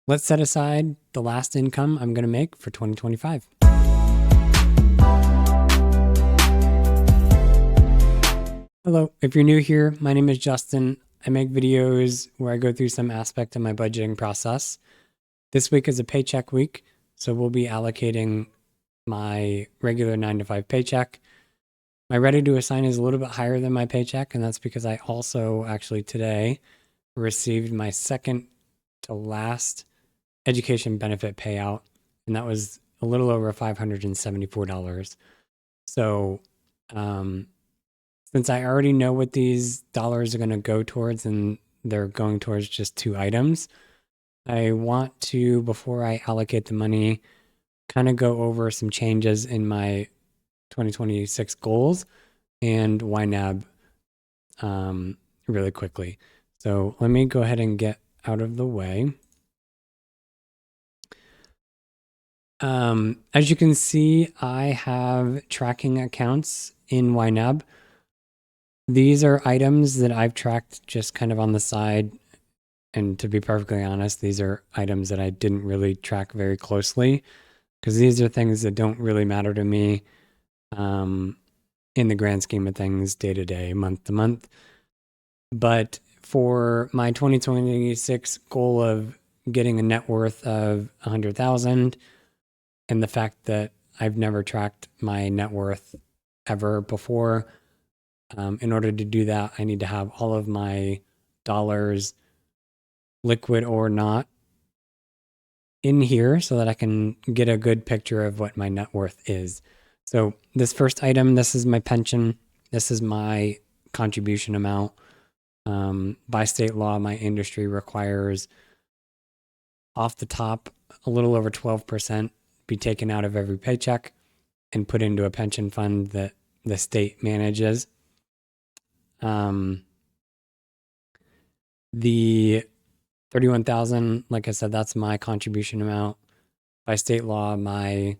Let's set aside the last income I'm going to make for 2025. Hello, if you're new here, my name is Justin. I make videos where I go through some aspect of my budgeting process. This week is a paycheck week, so we'll be allocating my regular 9-to-5 paycheck. My ready to assign is a little bit higher than my paycheck, and that's because I also actually today received my second to last education benefit payout, and that was a little over $574. So since I already know what these dollars are going to go towards, and they're going towards just 2 items, I want to, before I allocate the money, kind of go over some changes in my 2026 goals and YNAB really quickly. So let me go ahead and get out of the way. As you can see, I have tracking accounts in YNAB. These are items that I've tracked just kind of on the side. And to be perfectly honest, these are items that I didn't really track very closely because these are things that don't really matter to me in the grand scheme of things, day to day, month to month. But for my 2026 goal of getting a net worth of 100,000, and the fact that I've never tracked my net worth ever before, in order to do that, I need to have all of my dollars, liquid or not, in here so that I can get a good picture of what my net worth is. So this first item, this is my pension. This is my contribution amount. By state law, my industry requires off the top a little over 12% be taken out of every paycheck and put into a pension fund that the state manages. The 31,000, like I said, that's my contribution amount. By state law, my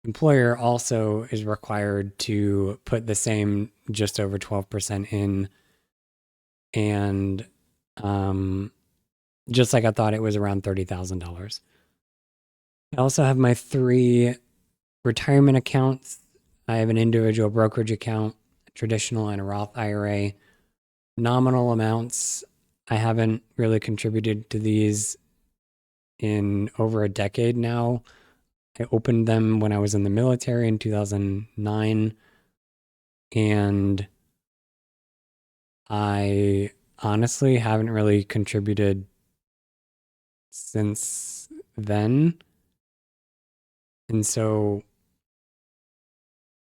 employer also is required to put the same just over 12% in. And just like I thought, it was around $30,000. I also have my 3 retirement accounts. I have an individual brokerage account, a traditional, and a Roth IRA. Nominal amounts, I haven't really contributed to these in over a decade now. I opened them when I was in the military in 2009, and I honestly haven't really contributed since then. And so,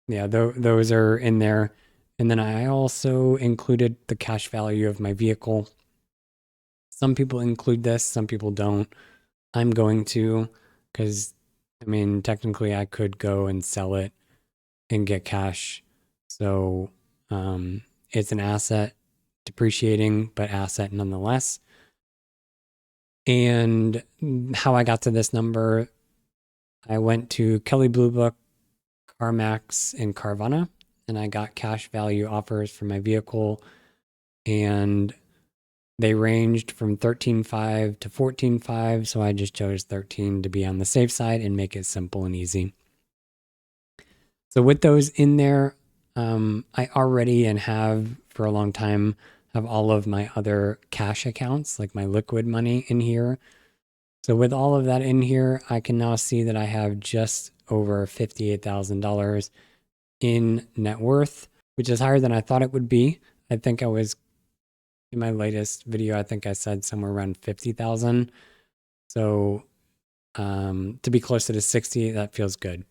yeah, those are in there. And then I also included the cash value of my vehicle. Some people include this, some people don't. I'm going to, because, I mean, technically I could go and sell it and get cash. So it's an asset, depreciating, but asset nonetheless. And how I got to this number, I went to Kelley Blue Book, CarMax, and Carvana, and I got cash value offers for my vehicle, and they ranged from $13,500 to $14,500, so I just chose 13 to be on the safe side and make it simple and easy. So with those in there, I already and have for a long time have all of my other cash accounts, like my liquid money in here. So with all of that in here, I can now see that I have just over $58,000 in net worth, which is higher than I thought it would be. I think I was, in my latest video, I think I said somewhere around 50,000. So to be closer to 60, that feels good.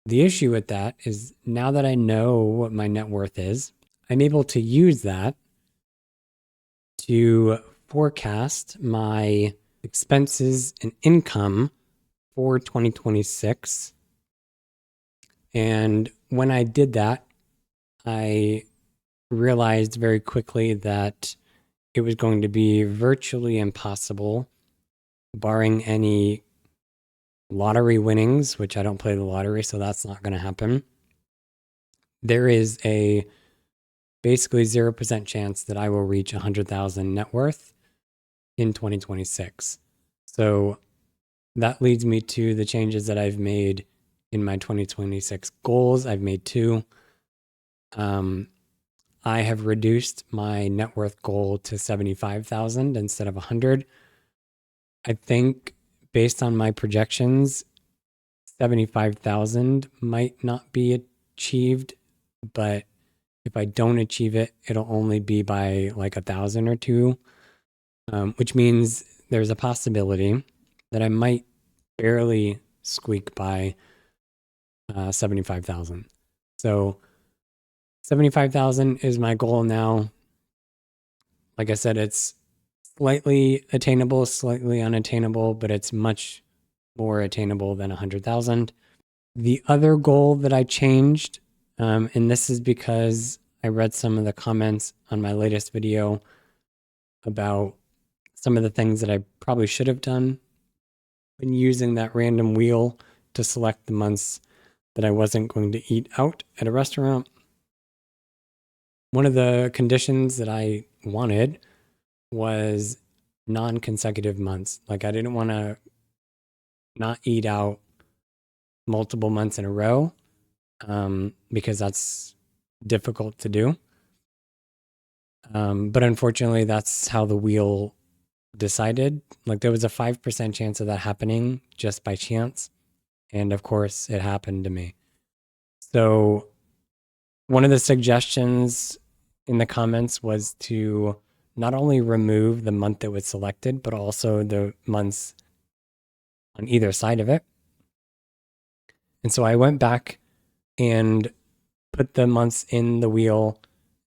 The issue with that is now that I know what my net worth is, I'm able to use that to forecast my expenses and income for 2026. And when I did that, I realized very quickly that it was going to be virtually impossible, barring any lottery winnings, which I don't play the lottery, so that's not going to happen. There is a basically 0% chance that I will reach 100,000 net worth in 2026. So that leads me to the changes that I've made in my 2026 goals. I've made two. I have reduced my net worth goal to 75,000 instead of 100. I think based on my projections, 75,000 might not be achieved, but if I don't achieve it, it'll only be by like 1,000 or two, which means there's a possibility that I might barely squeak by 75,000. So 75,000 is my goal now. Like I said, it's slightly attainable, slightly unattainable, but it's much more attainable than 100,000. The other goal that I changed, and this is because I read some of the comments on my latest video about some of the things that I probably should have done when using that random wheel to select the months that I wasn't going to eat out at a restaurant. One of the conditions that I wanted was non-consecutive months. Like I didn't want to not eat out multiple months in a row because that's difficult to do. But unfortunately, that's how the wheel decided. Like there was a 5% chance of that happening just by chance. And of course, it happened to me. So one of the suggestions in the comments was to not only remove the month that was selected, but also the months on either side of it. And so I went back and put the months in the wheel,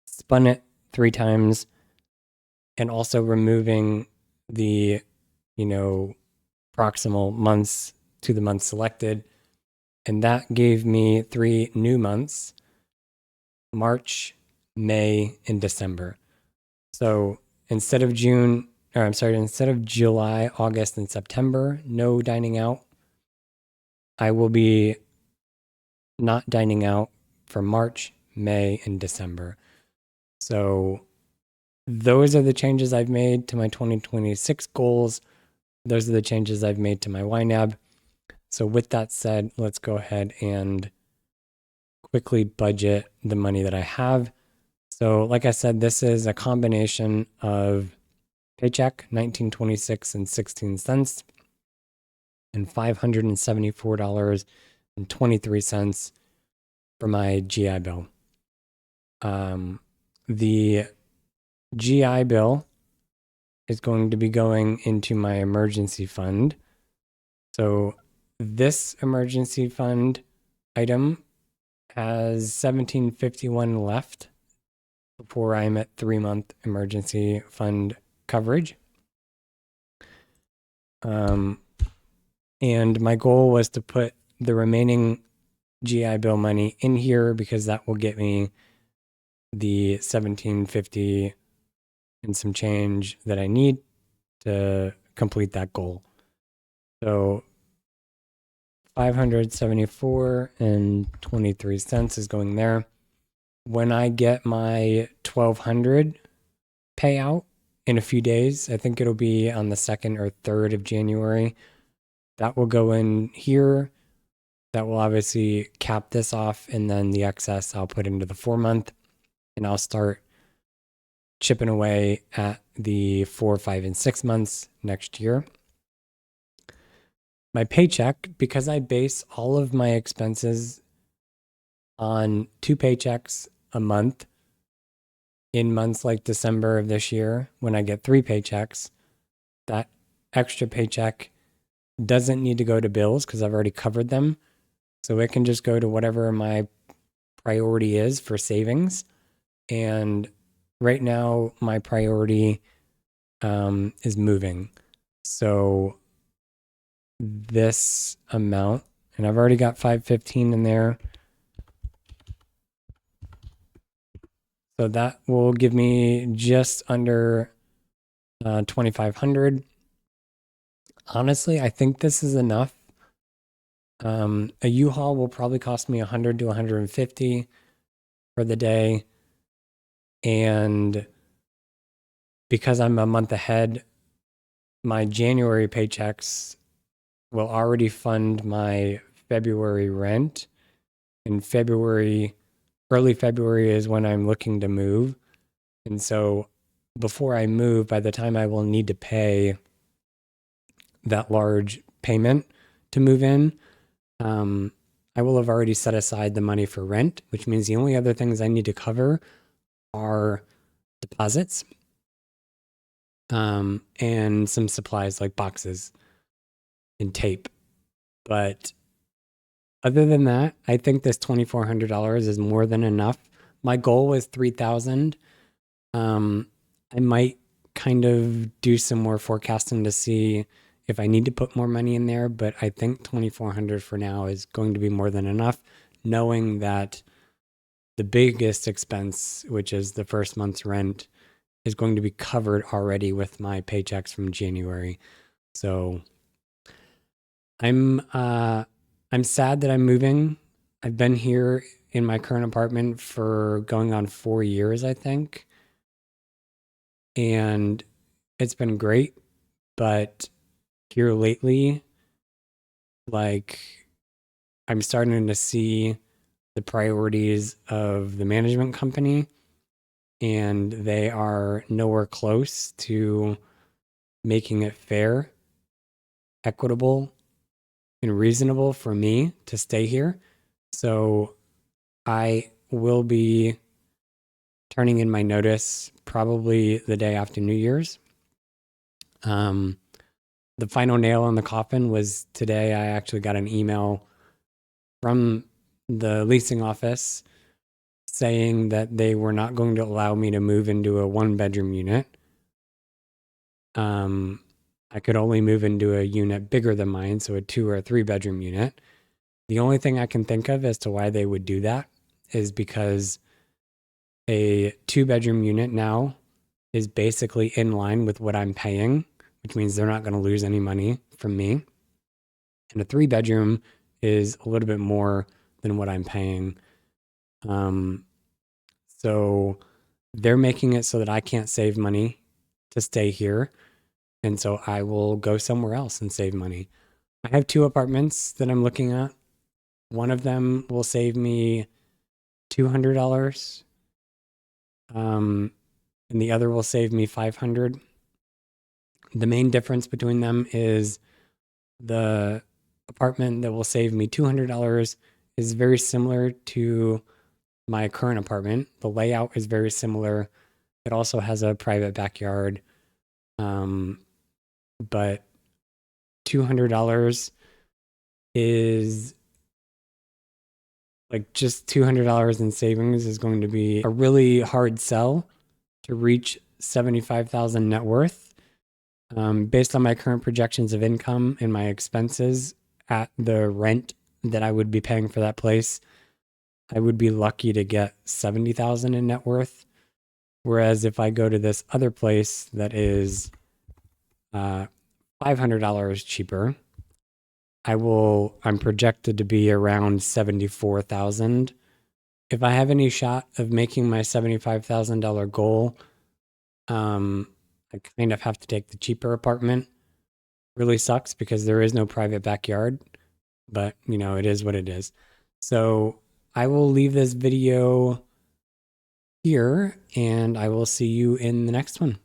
spun it 3 times, and also removing the, proximal months to the month selected. And that gave me 3 new months, March, May, and December. So instead of July, August, and September, no dining out, I will be not dining out for March, May, and December. So those are the changes I've made to my 2026 goals. Those are the changes I've made to my YNAB. So with that said, let's go ahead and quickly budget the money that I have. So like I said, this is a combination of Paycheck, $19.26 and $574.23 for my GI Bill. The GI Bill is going to be going into my emergency fund. So this emergency fund item has $17.51 left before I'm at 3-month emergency fund coverage. And my goal was to put the remaining GI Bill money in here because that will get me the $17.50 and some change that I need to complete that goal. So $574.23 is going there. When I get my $1,200 payout in a few days, I think it'll be on the 2nd or 3rd of January, that will go in here. That will obviously cap this off, and then the excess I'll put into the 4-month, and I'll start chipping away at the 4, 5, and 6 months next year. My paycheck, because I base all of my expenses on 2 paychecks a month, in months like December of this year, when I get 3 paychecks, that extra paycheck doesn't need to go to bills because I've already covered them. So it can just go to whatever my priority is for savings. And right now, my priority is moving. So this amount, and I've already got $515 in there. So that will give me just under $2,500. Honestly, I think this is enough. A U-Haul will probably cost me $100 to $150 for the day. And because I'm a month ahead, my January paychecks will already fund my February rent. In February, early February is when I'm looking to move. And so before I move, by the time I will need to pay that large payment to move in, I will have already set aside the money for rent, which means the only other things I need to cover are deposits, and some supplies like boxes and tape. But other than that, I think this $2,400 is more than enough. My goal was $3,000. I might kind of do some more forecasting to see if I need to put more money in there, but I think $2,400 for now is going to be more than enough, knowing that the biggest expense, which is the first month's rent, is going to be covered already with my paychecks from January. So I'm sad that I'm moving. I've been here in my current apartment for going on 4 years, I think. And it's been great, but here lately, like, I'm starting to see the priorities of the management company, and they are nowhere close to making it fair, equitable, and reasonable for me to stay here. So I will be turning in my notice probably the day after New Year's. The final nail in the coffin was today. I actually got an email from the leasing office saying that they were not going to allow me to move into a 1-bedroom unit. I could only move into a unit bigger than mine, so a 2 or a 3-bedroom unit. The only thing I can think of as to why they would do that is because a 2-bedroom unit now is basically in line with what I'm paying, which means they're not going to lose any money from me. And a 3-bedroom is a little bit more than what I'm paying. So they're making it so that I can't save money to stay here. And so I will go somewhere else and save money. I have 2 apartments that I'm looking at. One of them will save me $200. And the other will save me $500. The main difference between them is the apartment that will save me $200 is very similar to my current apartment. The layout is very similar. It also has a private backyard. But $200 is like just $200 in savings is going to be a really hard sell to reach 75,000 net worth. Based on my current projections of income and my expenses at the rent that I would be paying for that place, I would be lucky to get 70,000 in net worth. Whereas if I go to this other place that is $500 cheaper, I'm projected to be around 74,000. If I have any shot of making my $75,000 goal, I kind of have to take the cheaper apartment. Really sucks because there is no private backyard, but it is what it is. So I will leave this video here and I will see you in the next one.